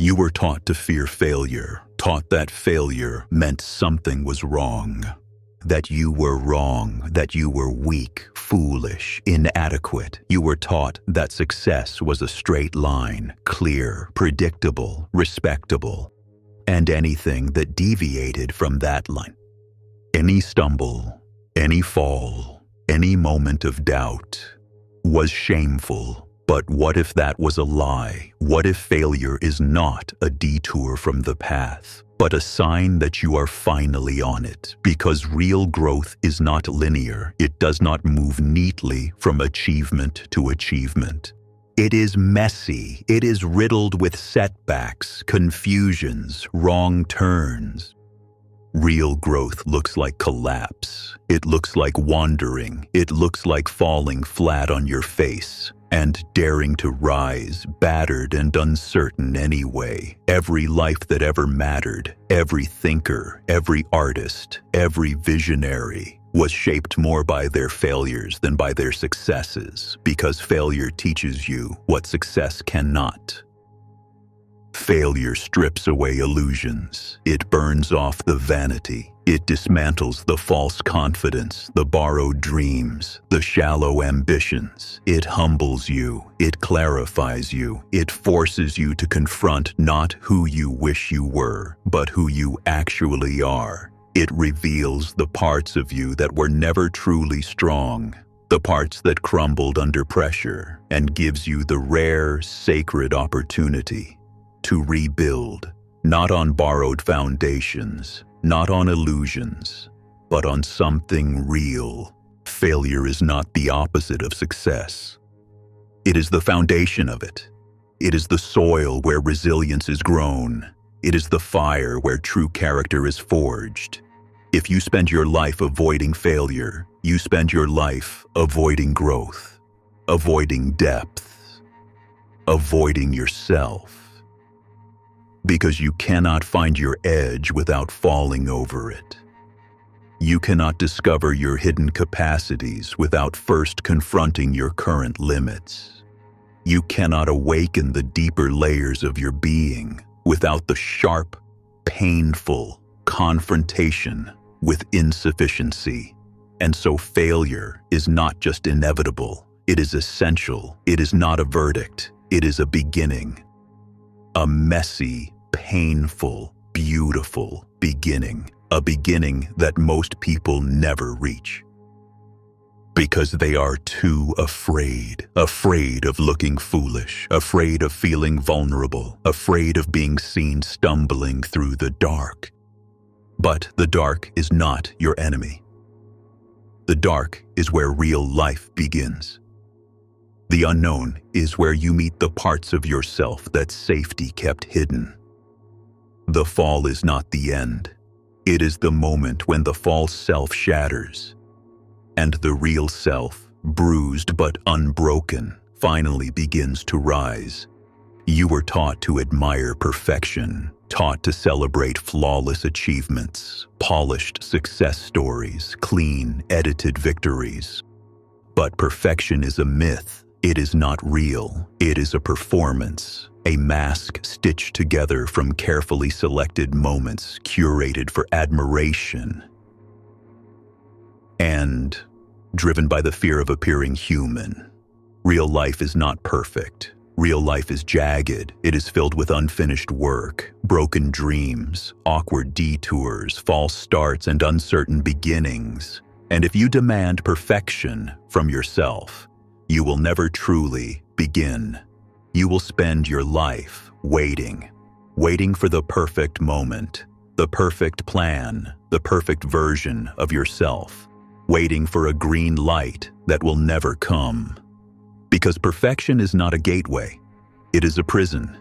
You were taught to fear failure, taught that failure meant something was wrong, that you were wrong, that you were weak, foolish, inadequate. You were taught that success was a straight line, clear, predictable, respectable, and anything that deviated from that line, any stumble, any fall, any moment of doubt, was shameful. But what if that was a lie? What if failure is not a detour from the path, but a sign that you are finally on it? Because real growth is not linear. It does not move neatly from achievement to achievement. It is messy. It is riddled with setbacks, confusions, wrong turns. Real growth looks like collapse. It looks like wandering. It looks like falling flat on your face and daring to rise, battered and uncertain anyway. Every life that ever mattered, every thinker, every artist, every visionary was shaped more by their failures than by their successes, because failure teaches you what success cannot. Failure strips away illusions. It burns off the vanity. It dismantles the false confidence, the borrowed dreams, the shallow ambitions. It humbles you. It clarifies you. It forces you to confront not who you wish you were, but who you actually are. It reveals the parts of you that were never truly strong, the parts that crumbled under pressure, and gives you the rare, sacred opportunity to rebuild, not on borrowed foundations, not on illusions, but on something real. Failure is not the opposite of success. It is the foundation of it. It is the soil where resilience is grown. It is the fire where true character is forged. If you spend your life avoiding failure, you spend your life avoiding growth, avoiding depth, avoiding yourself. Because you cannot find your edge without falling over it. You cannot discover your hidden capacities without first confronting your current limits. You cannot awaken the deeper layers of your being without the sharp, painful confrontation with insufficiency. And so failure is not just inevitable, it is essential. It is not a verdict, it is a beginning. A messy, painful, beautiful beginning. A beginning that most people never reach. Because they are too afraid. Afraid of looking foolish. Afraid of feeling vulnerable. Afraid of being seen stumbling through the dark. But the dark is not your enemy. The dark is where real life begins. The unknown is where you meet the parts of yourself that safety kept hidden. The fall is not the end. It is the moment when the false self shatters, and the real self, bruised but unbroken, finally begins to rise. You were taught to admire perfection, taught to celebrate flawless achievements, polished success stories, clean, edited victories. But perfection is a myth. It is not real. It is a performance, a mask stitched together from carefully selected moments curated for admiration and driven by the fear of appearing human. Real life is not perfect. Real life is jagged. It is filled with unfinished work, broken dreams, awkward detours, false starts, and uncertain beginnings. And if you demand perfection from yourself, you will never truly begin. You will spend your life waiting for the perfect moment, the perfect plan, the perfect version of yourself, waiting for a green light that will never come. Because perfection is not a gateway. It is a prison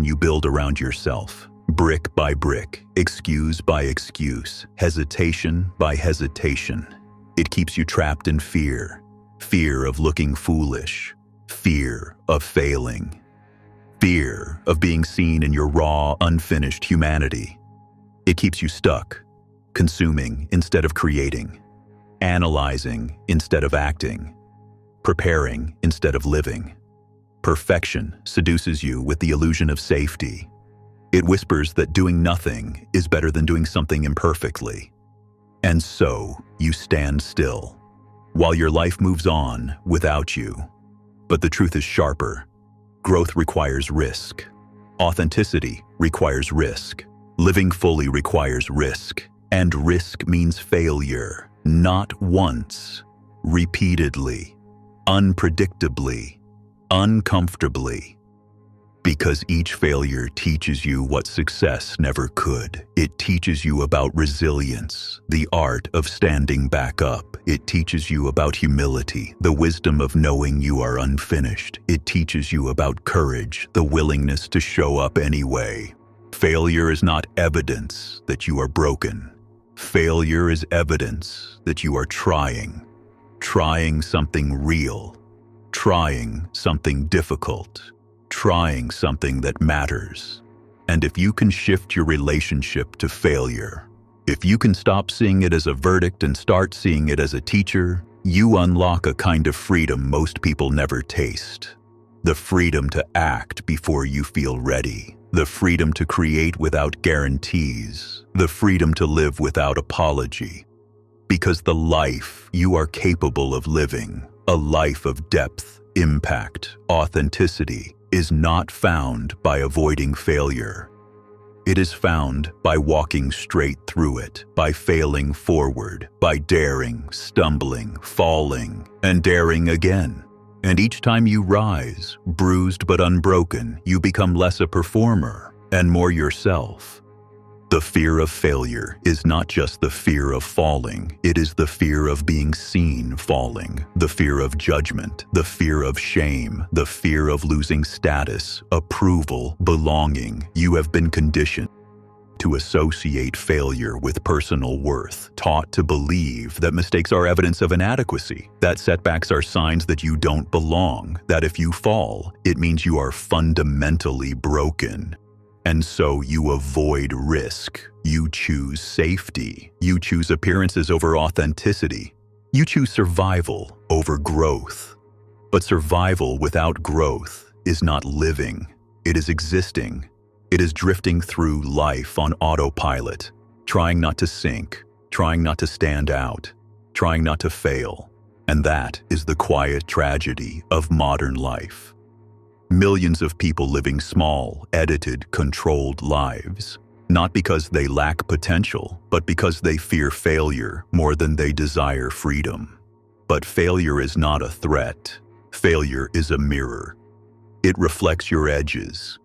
you build around yourself, brick by brick, excuse by excuse, hesitation by hesitation. It keeps you trapped in fear. Fear of looking foolish, fear of failing, fear of being seen in your raw, unfinished humanity. It keeps you stuck, consuming instead of creating, analyzing instead of acting, preparing instead of living. Perfection seduces you with the illusion of safety. It whispers that doing nothing is better than doing something imperfectly. And so you stand still, while your life moves on without you. But the truth is sharper. Growth requires risk. Authenticity requires risk. Living fully requires risk. And risk means failure, not once, repeatedly, unpredictably, uncomfortably. Because each failure teaches you what success never could. It teaches you about resilience, the art of standing back up. It teaches you about humility, the wisdom of knowing you are unfinished. It teaches you about courage, the willingness to show up anyway. Failure is not evidence that you are broken. Failure is evidence that you are trying something real, trying something difficult, trying something that matters. And if you can shift your relationship to failure, if you can stop seeing it as a verdict and start seeing it as a teacher, you unlock a kind of freedom most people never taste. The freedom to act before you feel ready. The freedom to create without guarantees. The freedom to live without apology. Because the life you are capable of living, a life of depth, impact, authenticity, is not found by avoiding failure. It is found by walking straight through it, by failing forward, by daring, stumbling, falling, and daring again. And each time you rise, bruised but unbroken, you become less a performer and more yourself. The fear of failure is not just the fear of falling, it is the fear of being seen falling, the fear of judgment, the fear of shame, the fear of losing status, approval, belonging. You have been conditioned to associate failure with personal worth, taught to believe that mistakes are evidence of inadequacy, that setbacks are signs that you don't belong, that if you fall, it means you are fundamentally broken. And so you avoid risk. You choose safety. You choose appearances over authenticity. You choose survival over growth. But survival without growth is not living. It is existing. It is drifting through life on autopilot, trying not to sink, trying not to stand out, trying not to fail. And that is the quiet tragedy of modern life. Millions of people living small, edited, controlled lives, not because they lack potential, but because they fear failure more than they desire freedom. But failure is not a threat. Failure is a mirror. It reflects your edges.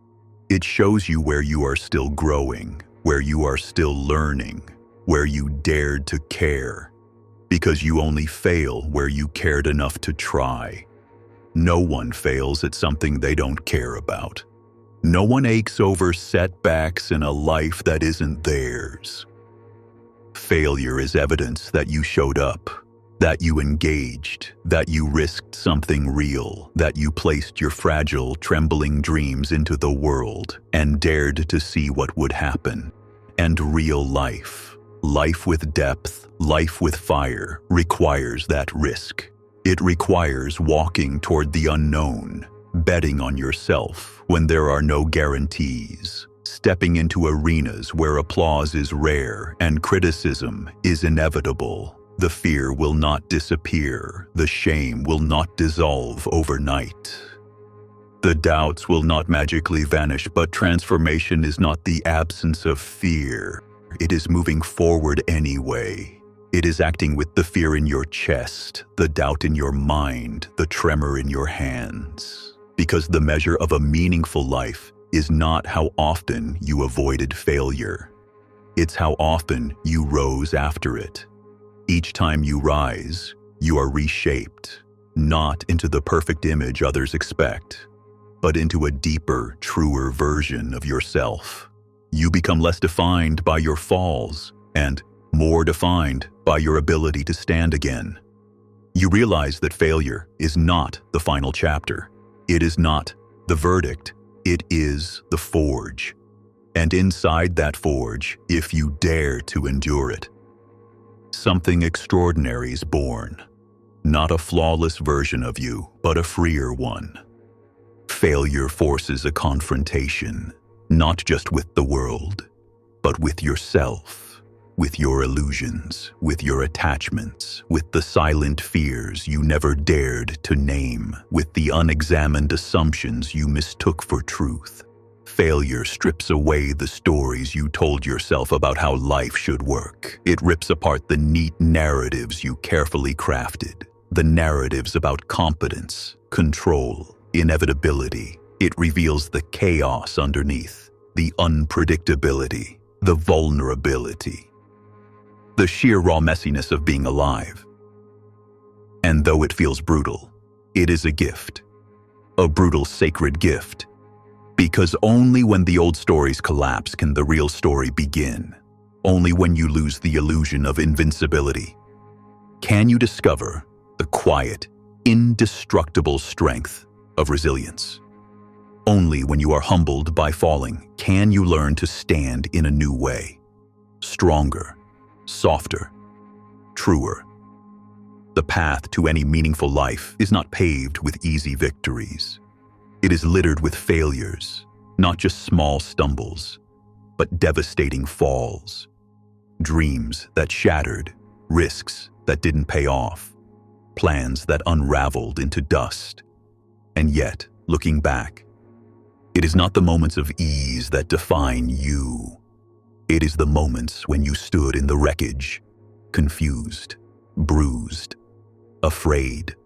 It shows you where you are still growing, where you are still learning, where you dared to care, because you only fail where you cared enough to try. No one fails at something they don't care about. No one aches over setbacks in a life that isn't theirs. Failure is evidence that you showed up, that you engaged, that you risked something real, that you placed your fragile, trembling dreams into the world and dared to see what would happen. And real life, life with depth, life with fire, requires that risk. It requires walking toward the unknown, betting on yourself when there are no guarantees, stepping into arenas where applause is rare and criticism is inevitable. The fear will not disappear. The shame will not dissolve overnight. The doubts will not magically vanish, but transformation is not the absence of fear. It is moving forward anyway. It is acting with the fear in your chest, the doubt in your mind, the tremor in your hands. Because the measure of a meaningful life is not how often you avoided failure. It's how often you rose after it. Each time you rise, you are reshaped, not into the perfect image others expect, but into a deeper, truer version of yourself. You become less defined by your falls and more defined by your ability to stand again. You realize that failure is not the final chapter. It is not the verdict. It is the forge. And inside that forge, if you dare to endure it, something extraordinary is born. Not a flawless version of you, but a freer one. Failure forces a confrontation, not just with the world, but with yourself, with your illusions, with your attachments, with the silent fears you never dared to name, with the unexamined assumptions you mistook for truth. Failure strips away the stories you told yourself about how life should work. It rips apart the neat narratives you carefully crafted, the narratives about competence, control, inevitability. It reveals the chaos underneath, the unpredictability, the vulnerability, the sheer raw messiness of being alive. And though it feels brutal, it is a gift, a brutal sacred gift, because only when the old stories collapse can the real story begin. Only when you lose the illusion of invincibility can you discover the quiet, indestructible strength of resilience. Only when you are humbled by falling can you learn to stand in a new way, stronger, softer, truer. The path to any meaningful life is not paved with easy victories. It is littered with failures, not just small stumbles, but devastating falls, dreams that shattered, risks that didn't pay off, plans that unraveled into dust. And yet, looking back, it is not the moments of ease that define you. It is the moments when you stood in the wreckage, confused, bruised, afraid,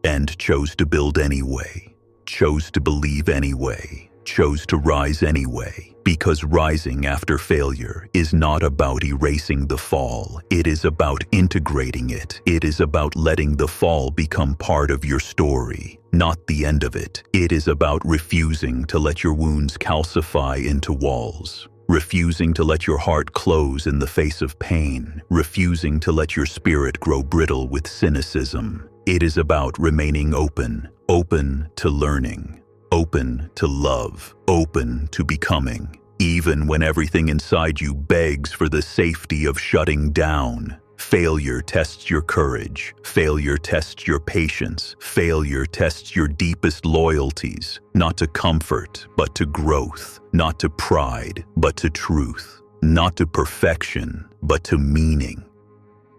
and chose to build anyway, chose to believe anyway, chose to rise anyway. Because rising after failure is not about erasing the fall. It is about integrating it. It is about letting the fall become part of your story, not the end of it. It is about refusing to let your wounds calcify into walls, refusing to let your heart close in the face of pain, refusing to let your spirit grow brittle with cynicism. It is about remaining open, open to learning, open to love, open to becoming, even when everything inside you begs for the safety of shutting down. Failure tests your courage. Failure tests your patience. Failure tests your deepest loyalties, not to comfort, but to growth, not to pride, but to truth, not to perfection, but to meaning.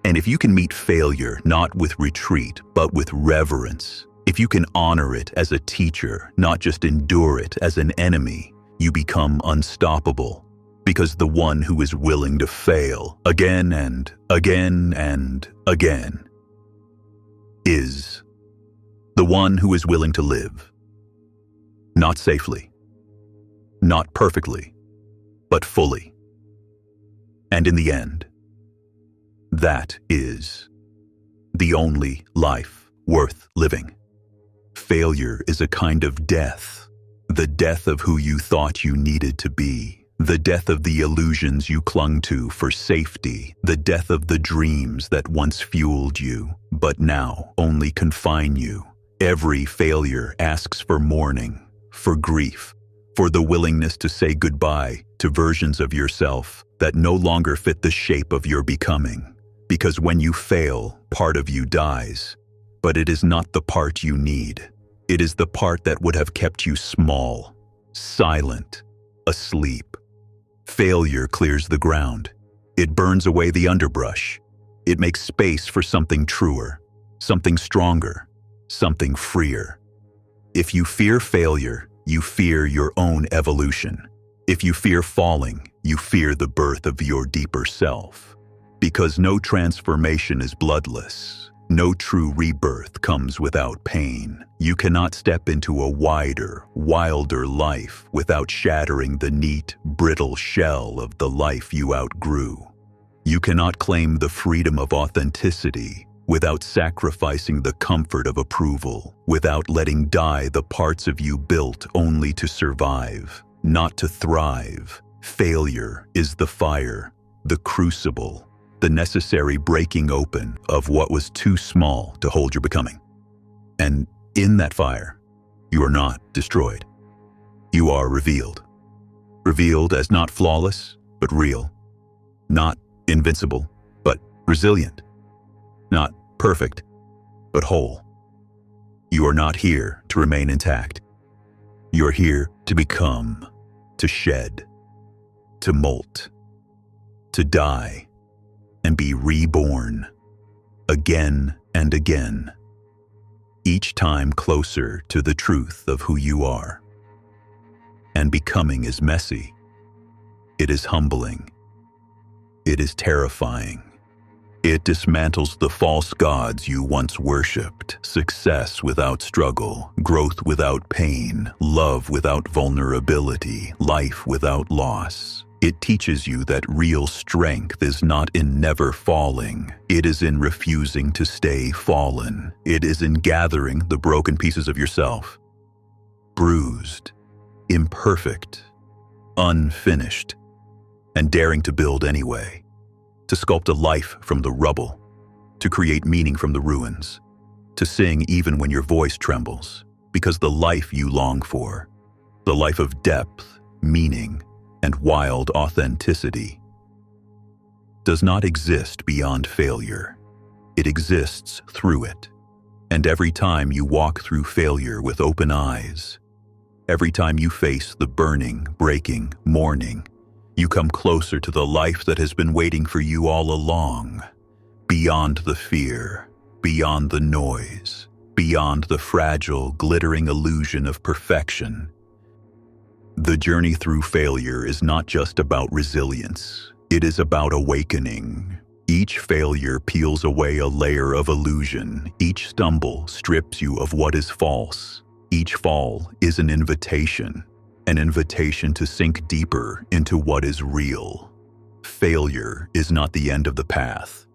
And if you can meet failure not with retreat, but with reverence, if you can honor it as a teacher, not just endure it as an enemy, you become unstoppable. Because the one who is willing to fail again and again and again is the one who is willing to live. Not safely, not perfectly, but fully. And in the end, that is the only life worth living. Failure is a kind of death, the death of who you thought you needed to be, the death of the illusions you clung to for safety, the death of the dreams that once fueled you, but now only confine you. Every failure asks for mourning, for grief, for the willingness to say goodbye to versions of yourself that no longer fit the shape of your becoming. Because when you fail, part of you dies. But it is not the part you need. It is the part that would have kept you small, silent, asleep. Failure clears the ground. It burns away the underbrush. It makes space for something truer, something stronger, something freer. If you fear failure, you fear your own evolution. If you fear falling, you fear the birth of your deeper self. Because no transformation is bloodless. No true rebirth comes without pain. You cannot step into a wider, wilder life without shattering the neat, brittle shell of the life you outgrew. You cannot claim the freedom of authenticity without sacrificing the comfort of approval, without letting die the parts of you built only to survive, not to thrive. Failure is the fire, the crucible, the necessary breaking open of what was too small to hold your becoming. And in that fire, you are not destroyed. You are revealed. Revealed as not flawless, but real. Not invincible, but resilient. Not perfect, but whole. You are not here to remain intact. You're here to become, to shed, to molt, to die, and be reborn again and again, each time closer to the truth of who you are. And becoming is messy. It is humbling. It is terrifying. It dismantles the false gods you once worshipped, success without struggle, growth without pain, love without vulnerability, life without loss. It teaches you that real strength is not in never falling. It is in refusing to stay fallen. It is in gathering the broken pieces of yourself, bruised, imperfect, unfinished, and daring to build anyway. To sculpt a life from the rubble, to create meaning from the ruins, to sing even when your voice trembles, because the life you long for, the life of depth, meaning, and wild authenticity, does not exist beyond failure. It exists through it. And every time you walk through failure with open eyes, every time you face the burning, breaking, mourning, you come closer to the life that has been waiting for you all along, beyond the fear, beyond the noise, beyond the fragile, glittering illusion of perfection. The journey through failure is not just about resilience. It is about awakening. Each failure peels away a layer of illusion. Each stumble strips you of what is false. Each fall is an invitation to sink deeper into what is real. Failure is not the end of the path.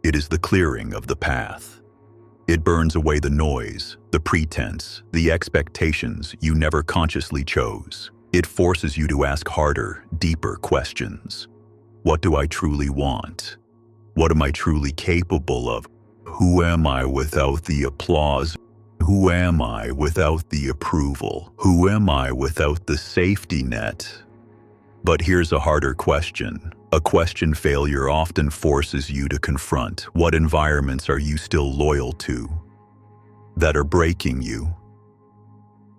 It is the clearing of the path. It burns away the noise, the pretense, the expectations you never consciously chose. It forces you to ask harder, deeper questions. What do I truly want? What am I truly capable of? Who am I without the applause? Who am I without the approval? Who am I without the safety net? But here's a harder question, a question failure often forces you to confront. What environments are you still loyal to that are breaking you?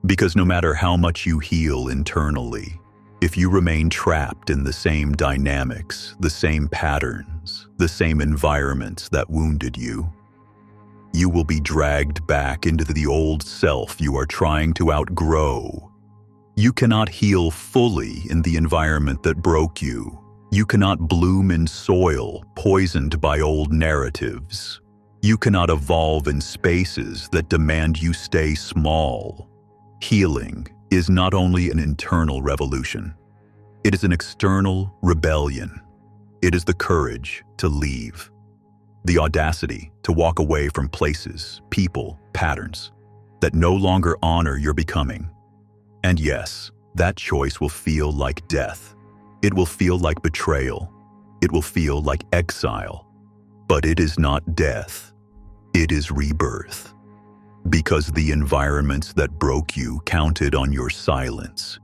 Because no matter how much you heal internally, if you remain trapped in the same dynamics, the same patterns, the same environments that wounded you, you will be dragged back into the old self you are trying to outgrow. You cannot heal fully in the environment that broke you. You cannot bloom in soil poisoned by old narratives. You cannot evolve in spaces that demand you stay small. Healing is not only an internal revolution. It is an external rebellion. It is the courage to leave. The audacity to walk away from places, people, patterns that no longer honor your becoming. And yes, that choice will feel like death. It will feel like betrayal. It will feel like exile. But it is not death. It is rebirth. Because the environments that broke you counted on your silence,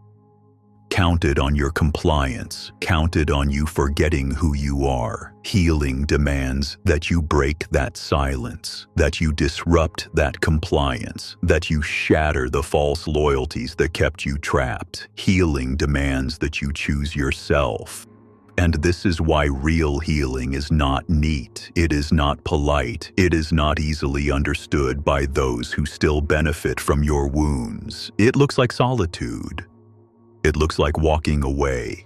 counted on your compliance, counted on you forgetting who you are. Healing demands that you break that silence, that you disrupt that compliance, that you shatter the false loyalties that kept you trapped. Healing demands that you choose yourself. And this is why real healing is not neat, it is not polite, it is not easily understood by those who still benefit from your wounds. It looks like solitude. It looks like walking away.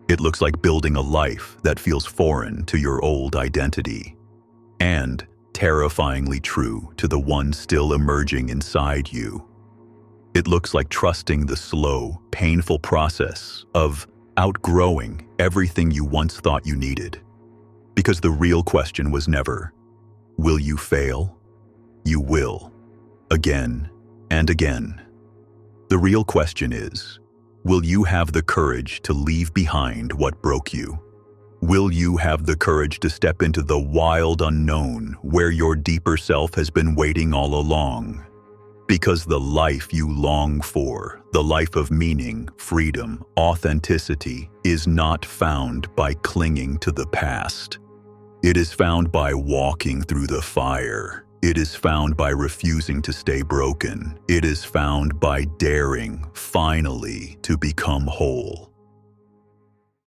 It looks like building a life that feels foreign to your old identity, and terrifyingly true to the one still emerging inside you. It looks like trusting the slow, painful process of outgrowing everything you once thought you needed. Because the real question was never, will you fail? You will, again and again. The real question is, will you have the courage to leave behind what broke you? Will you have the courage to step into the wild unknown where your deeper self has been waiting all along? Because the life you long for, the life of meaning, freedom, authenticity, is not found by clinging to the past. It is found by walking through the fire, It is found by refusing to stay broken. It is found by daring, finally, to become whole.